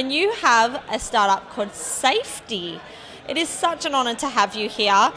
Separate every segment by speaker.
Speaker 1: and you have a startup called Sayfty. It is such an honour to have you here.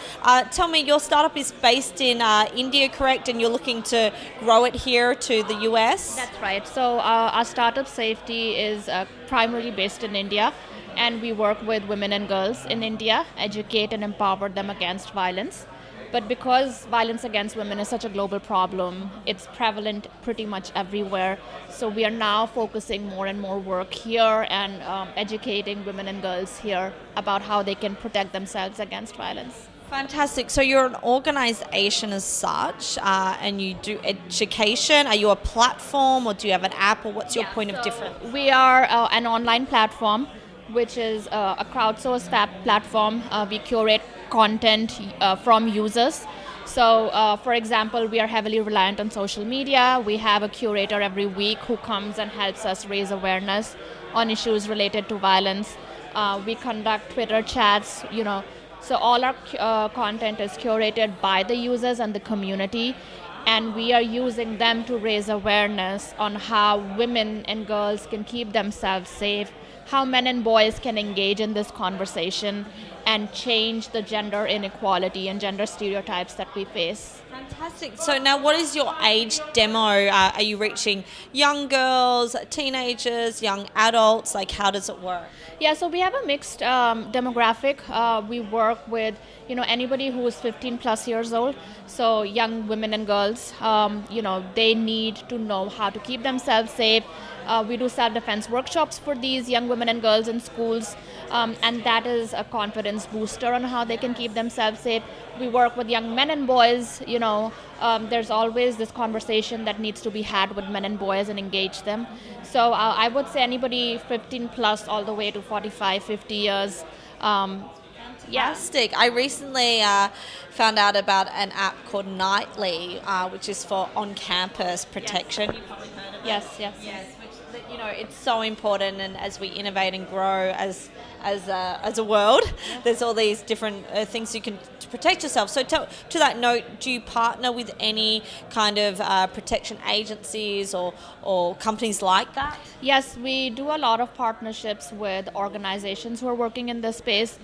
Speaker 1: Tell me, your startup is based in India, correct? And you're looking to grow it here to the US?
Speaker 2: That's right. So our startup Sayfty is primarily based in India, and we work with women and girls in India, educate and empower them against violence. But because violence against women is such a global problem, it's prevalent pretty much everywhere. So we are now focusing more and more work here and educating women and girls here about how they can protect themselves against violence.
Speaker 1: Fantastic. So you're an organisation as such, and you do education. Are you a platform, or do you have an app, or what's your point of difference?
Speaker 2: We are an online platform, which is a crowdsourced platform. We curate content from users. So, for example, we are heavily reliant on social media. We have a curator every week who comes and helps us raise awareness on issues related to violence. We conduct Twitter chats, so all our content is curated by the users and the community, and we are using them to raise awareness on how women and girls can keep themselves safe, how men and boys can engage in this conversation and change the gender inequality and gender stereotypes that we face.
Speaker 1: Fantastic. So now what is your age demo? Are you reaching young girls, teenagers, young adults? Like, how does it work?
Speaker 2: Yeah, so we have a mixed demographic. We work with anybody who is 15 plus years old. So young women and girls, they need to know how to keep themselves safe. We do self-defense workshops for these young women and girls in schools, and that is a confidence booster on how they can keep themselves safe. We work with young men and boys. There's always this conversation that needs to be had with men and boys and engage them. So I would say anybody 15 plus all the way to 45, 50 years.
Speaker 1: Fantastic. I recently found out about an app called Nightly, which is for on-campus protection. You've probably heard of it.
Speaker 2: Yes.
Speaker 1: Which, it's so important, and as we innovate and grow as a world, there's all these different things you can to protect yourself. So to that note, do you partner with any kind of protection agencies or companies like that?
Speaker 2: Yes, we do a lot of partnerships with organizations who are working in this space,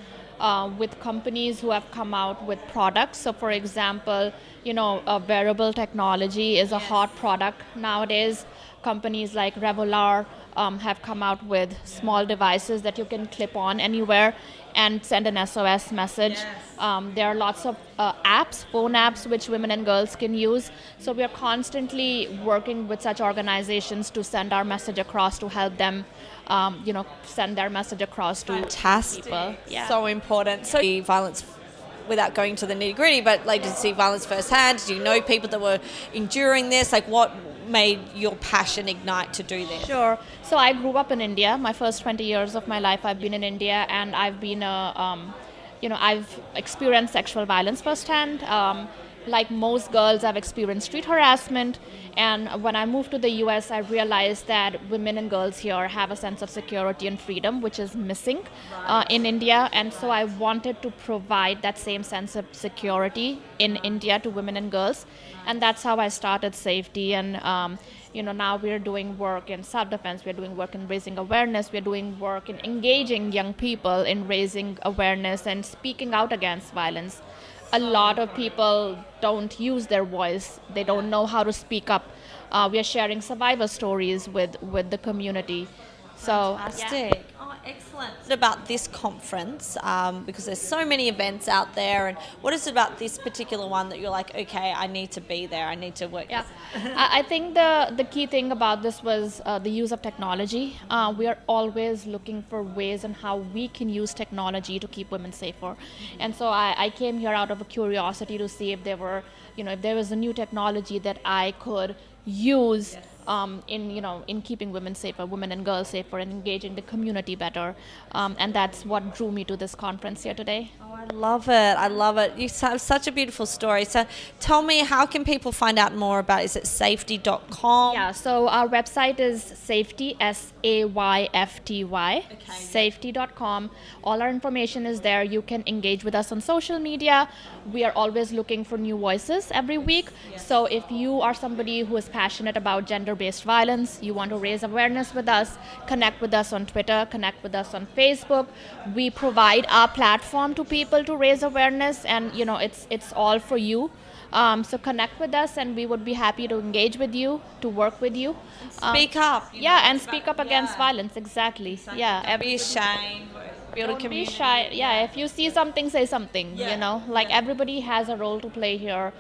Speaker 2: with companies who have come out with products. So for example, wearable technology is a hot product nowadays. Companies like Revolar have come out with small devices that you can clip on anywhere and send an SOS message. There are lots of phone apps, which women and girls can use. So we are constantly working with such organizations to send our message across, to help them, send their message across to people.
Speaker 1: Yeah. So important. So violence, without going to the nitty-gritty, but like, did you see violence firsthand? Did you know people that were enduring this? Like, what made your passion ignite to do this?
Speaker 2: Sure. So I grew up in India. My first 20 years of my life I've been in India, and I've been I've experienced sexual violence firsthand. Like most girls, I've experienced street harassment, and when I moved to the US, I realized that women and girls here have a sense of security and freedom, which is missing in India, and so I wanted to provide that same sense of security in India to women and girls, and that's how I started Sayfty. And now we're doing work in self-defense, we're doing work in raising awareness, we're doing work in engaging young people in raising awareness and speaking out against violence. A lot of people don't use their voice. They don't know how to speak up. We are sharing survivor stories with the community. So,
Speaker 1: fantastic. Oh, excellent. What about this conference? Because there's so many events out there, and what is it about this particular one that you're like, okay, I need to be there, I need to work?
Speaker 2: Yeah, I think the key thing about this was the use of technology. We are always looking for ways on how we can use technology to keep women safer. And so I came here out of a curiosity to see if there were, if there was a new technology that I could use in keeping women safer, women and girls safer, and engaging the community better. And that's what drew me to this conference here today.
Speaker 1: Oh, I love it. I love it. You have such a beautiful story. So tell me, how can people find out more about it? Is it sayfty.com?
Speaker 2: Yeah, so our website is Sayfty, Sayfty, sayfty.com. All our information is there. You can engage with us on social media. We are always looking for new voices every week. Yes. So if you are somebody who is passionate about gender gender-based violence, you want to raise awareness with us, connect with us on Twitter, connect with us on Facebook. We provide our platform to people to raise awareness, and it's all for you. So connect with us, and we would be happy to engage with you, to work with you.
Speaker 1: Speak up.
Speaker 2: And speak up against violence. Exactly. Yeah.
Speaker 1: Don't be ashamed. Build a
Speaker 2: Don't be
Speaker 1: community.
Speaker 2: shy. Yeah, if you see something, say something. Like everybody has a role to play here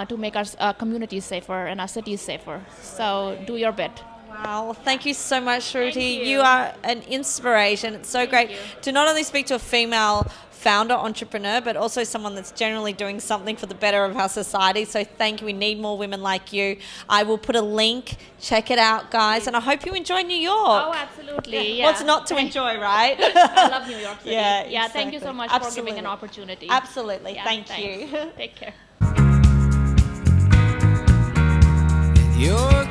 Speaker 2: to make our communities safer and our cities safer. So do your bit.
Speaker 1: Wow, well, thank you so much, Shruti.
Speaker 2: Thank you.
Speaker 1: You are an inspiration. It's so great to not only speak to a female founder, entrepreneur, but also someone that's generally doing something for the better of our society. So thank you. We need more women like you. I will put a link. Check it out, guys. And I hope you enjoy New York.
Speaker 2: Oh, absolutely. Yeah.
Speaker 1: What's not to enjoy, right?
Speaker 2: I love New York City.
Speaker 1: Yeah,
Speaker 2: Thank you so
Speaker 1: exactly.
Speaker 2: much
Speaker 1: Absolutely.
Speaker 2: for giving an opportunity.
Speaker 1: Absolutely.
Speaker 2: Yeah,
Speaker 1: Thank
Speaker 2: thanks.
Speaker 1: you.
Speaker 2: Take care.
Speaker 3: You're